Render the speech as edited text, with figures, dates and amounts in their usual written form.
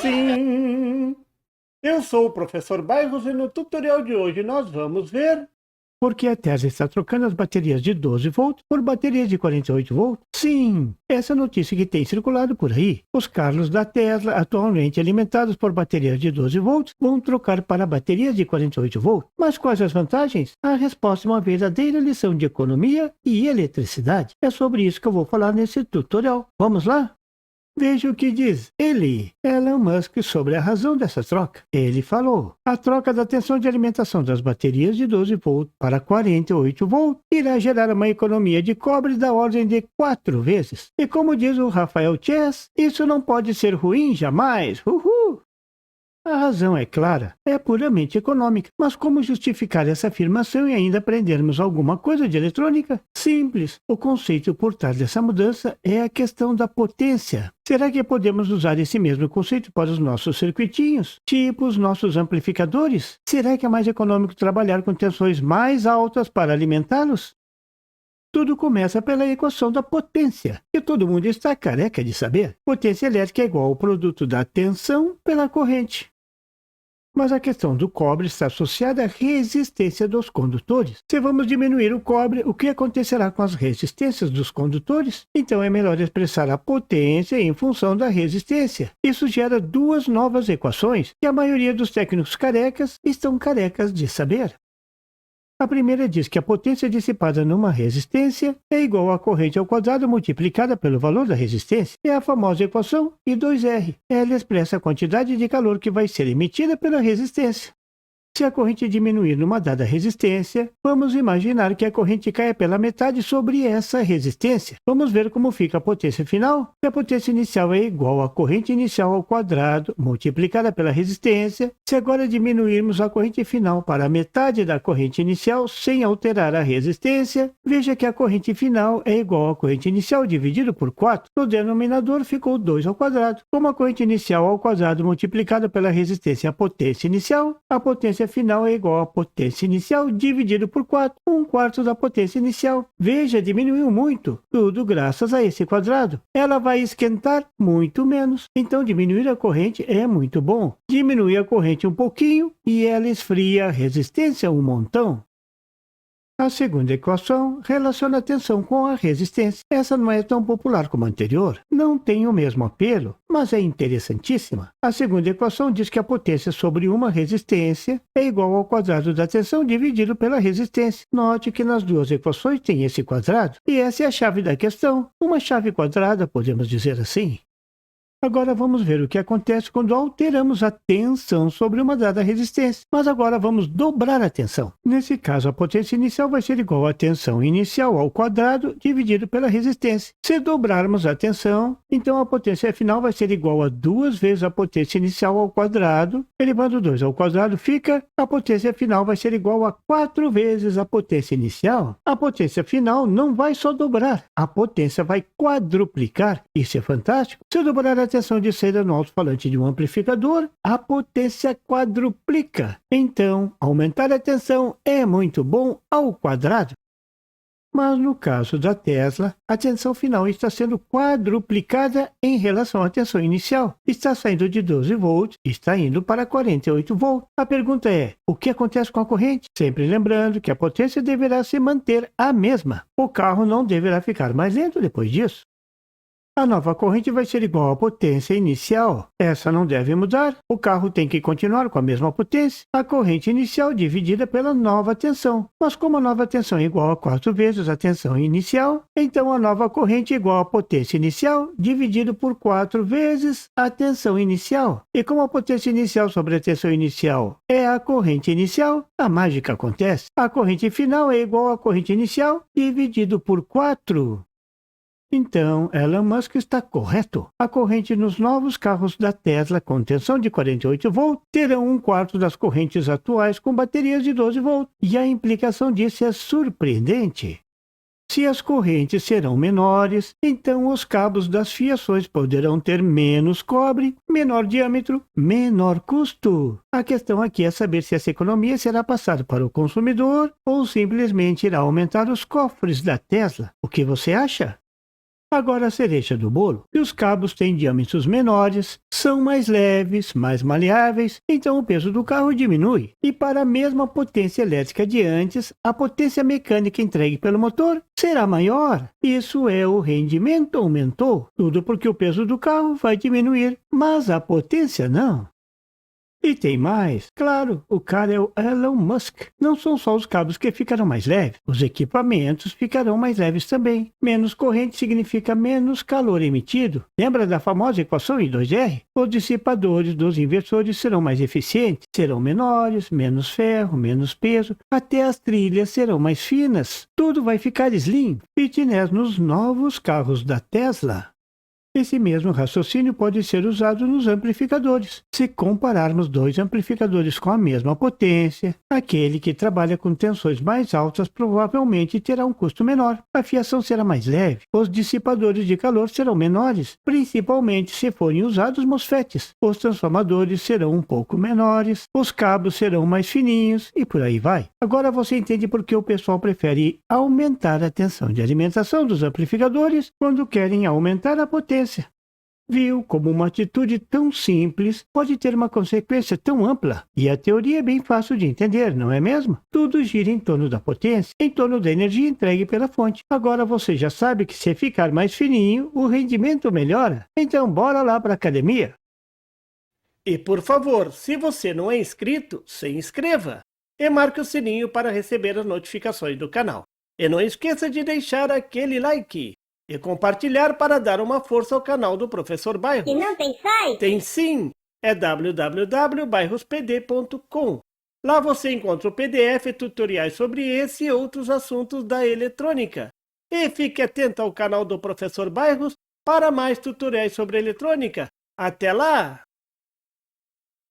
Sim, eu sou o professor Bairros e no tutorial de hoje nós vamos ver por que a Tesla está trocando as baterias de 12 volts por baterias de 48 volts. Sim, essa notícia que tem circulado por aí. Os carros da Tesla, atualmente alimentados por baterias de 12 volts, vão trocar para baterias de 48 volts. Mas quais as vantagens? A resposta é uma verdadeira lição de economia e eletricidade. É sobre isso que eu vou falar nesse tutorial. Vamos lá? Veja o que diz ele, Elon Musk, sobre a razão dessa troca. Ele falou: a troca da tensão de alimentação das baterias de 12 volts para 48 volts irá gerar uma economia de cobre da ordem de 4 vezes. E como diz o Rafael Chess, isso não pode ser ruim jamais. Uhul! A razão é clara, é puramente econômica. Mas como justificar essa afirmação e ainda aprendermos alguma coisa de eletrônica? Simples. O conceito por trás dessa mudança é a questão da potência. Será que podemos usar esse mesmo conceito para os nossos circuitinhos, tipo os nossos amplificadores? Será que é mais econômico trabalhar com tensões mais altas para alimentá-los? Tudo começa pela equação da potência, que todo mundo está careca de saber. Potência elétrica é igual ao produto da tensão pela corrente. Mas a questão do cobre está associada à resistência dos condutores. Se vamos diminuir o cobre, o que acontecerá com as resistências dos condutores? Então é melhor expressar a potência em função da resistência. Isso gera duas novas equações que a maioria dos técnicos carecas estão carecas de saber. A primeira diz que a potência dissipada numa resistência é igual à corrente ao quadrado multiplicada pelo valor da resistência. É a famosa equação I2R. Ela expressa a quantidade de calor que vai ser emitida pela resistência. Se a corrente diminuir numa dada resistência, vamos imaginar que a corrente caia pela metade sobre essa resistência. Vamos ver como fica a potência final. Se a potência inicial é igual à corrente inicial ao quadrado, multiplicada pela resistência, se agora diminuirmos a corrente final para a metade da corrente inicial sem alterar a resistência, veja que a corrente final é igual à corrente inicial dividido por 4. No denominador ficou 2 ao quadrado. Como a corrente inicial ao quadrado multiplicada pela resistência é a potência inicial, a potência final é igual à potência inicial dividido por 4, 1/4 da potência inicial. Veja, diminuiu muito, tudo graças a esse quadrado. Ela vai esquentar muito menos, então diminuir a corrente é muito bom. Diminui a corrente um pouquinho e ela esfria a resistência um montão. A segunda equação relaciona a tensão com a resistência. Essa não é tão popular como a anterior, não tem o mesmo apelo, mas é interessantíssima. A segunda equação diz que a potência sobre uma resistência é igual ao quadrado da tensão dividido pela resistência. Note que nas duas equações tem esse quadrado, e essa é a chave da questão, uma chave quadrada, podemos dizer assim. Agora vamos ver o que acontece quando alteramos a tensão sobre uma dada resistência. Mas agora vamos dobrar a tensão. Nesse caso, a potência inicial vai ser igual à tensão inicial ao quadrado dividido pela resistência. Se dobrarmos a tensão, então a potência final vai ser igual a 2 vezes a potência inicial ao quadrado. Elevando 2 ao quadrado fica, a potência final vai ser igual a 4 vezes a potência inicial. A potência final não vai só dobrar, a potência vai quadruplicar. Isso é fantástico. Se eu dobrar a tensão de saída no alto-falante de um amplificador, a potência quadruplica. Então, aumentar a tensão é muito bom ao quadrado. Mas no caso da Tesla, a tensão final está sendo quadruplicada em relação à tensão inicial. Está saindo de 12 volts, está indo para 48 volts. A pergunta é, o que acontece com a corrente? Sempre lembrando que a potência deverá se manter a mesma. O carro não deverá ficar mais lento depois disso. A nova corrente vai ser igual à potência inicial. Essa não deve mudar. O carro tem que continuar com a mesma potência. A corrente inicial dividida pela nova tensão. Mas como a nova tensão é igual a 4 vezes a tensão inicial, então a nova corrente é igual à potência inicial dividido por 4 vezes a tensão inicial. E como a potência inicial sobre a tensão inicial é a corrente inicial, a mágica acontece. A corrente final é igual à corrente inicial dividido por 4. Então, Elon Musk está correto. A corrente nos novos carros da Tesla com tensão de 48 volts terão 1/4 das correntes atuais com baterias de 12 volts. E a implicação disso é surpreendente. Se as correntes serão menores, então os cabos das fiações poderão ter menos cobre, menor diâmetro, menor custo. A questão aqui é saber se essa economia será passada para o consumidor ou simplesmente irá aumentar os cofres da Tesla. O que você acha? Agora a cereja do bolo. E os cabos têm diâmetros menores, são mais leves, mais maleáveis, então o peso do carro diminui. E para a mesma potência elétrica de antes, a potência mecânica entregue pelo motor será maior. Isso é, o rendimento aumentou. Tudo porque o peso do carro vai diminuir, mas a potência não. E tem mais. Claro, o cara é o Elon Musk. Não são só os cabos que ficarão mais leves, os equipamentos ficarão mais leves também. Menos corrente significa menos calor emitido. Lembra da famosa equação I2R? Os dissipadores dos inversores serão mais eficientes, serão menores, menos ferro, menos peso, até as trilhas serão mais finas. Tudo vai ficar slim, fitness nos novos carros da Tesla. Esse mesmo raciocínio pode ser usado nos amplificadores. Se compararmos dois amplificadores com a mesma potência, aquele que trabalha com tensões mais altas provavelmente terá um custo menor. A fiação será mais leve, os dissipadores de calor serão menores, principalmente se forem usados MOSFETs. Os transformadores serão um pouco menores, os cabos serão mais fininhos e por aí vai. Agora você entende por que o pessoal prefere aumentar a tensão de alimentação dos amplificadores quando querem aumentar a potência. Viu como uma atitude tão simples pode ter uma consequência tão ampla? E a teoria é bem fácil de entender, não é mesmo? Tudo gira em torno da potência, em torno da energia entregue pela fonte. Agora você já sabe que se ficar mais fininho, o rendimento melhora. Então bora lá para a academia. E por favor, se você não é inscrito, se inscreva. E marque o sininho para receber as notificações do canal. E não esqueça de deixar aquele like. E compartilhar para dar uma força ao canal do Professor Bairros. E não tem site? Tem sim, é www.bairrospd.com. Lá você encontra o PDF e tutoriais sobre esse e outros assuntos da eletrônica. E fique atento ao canal do Professor Bairros para mais tutoriais sobre eletrônica. Até lá!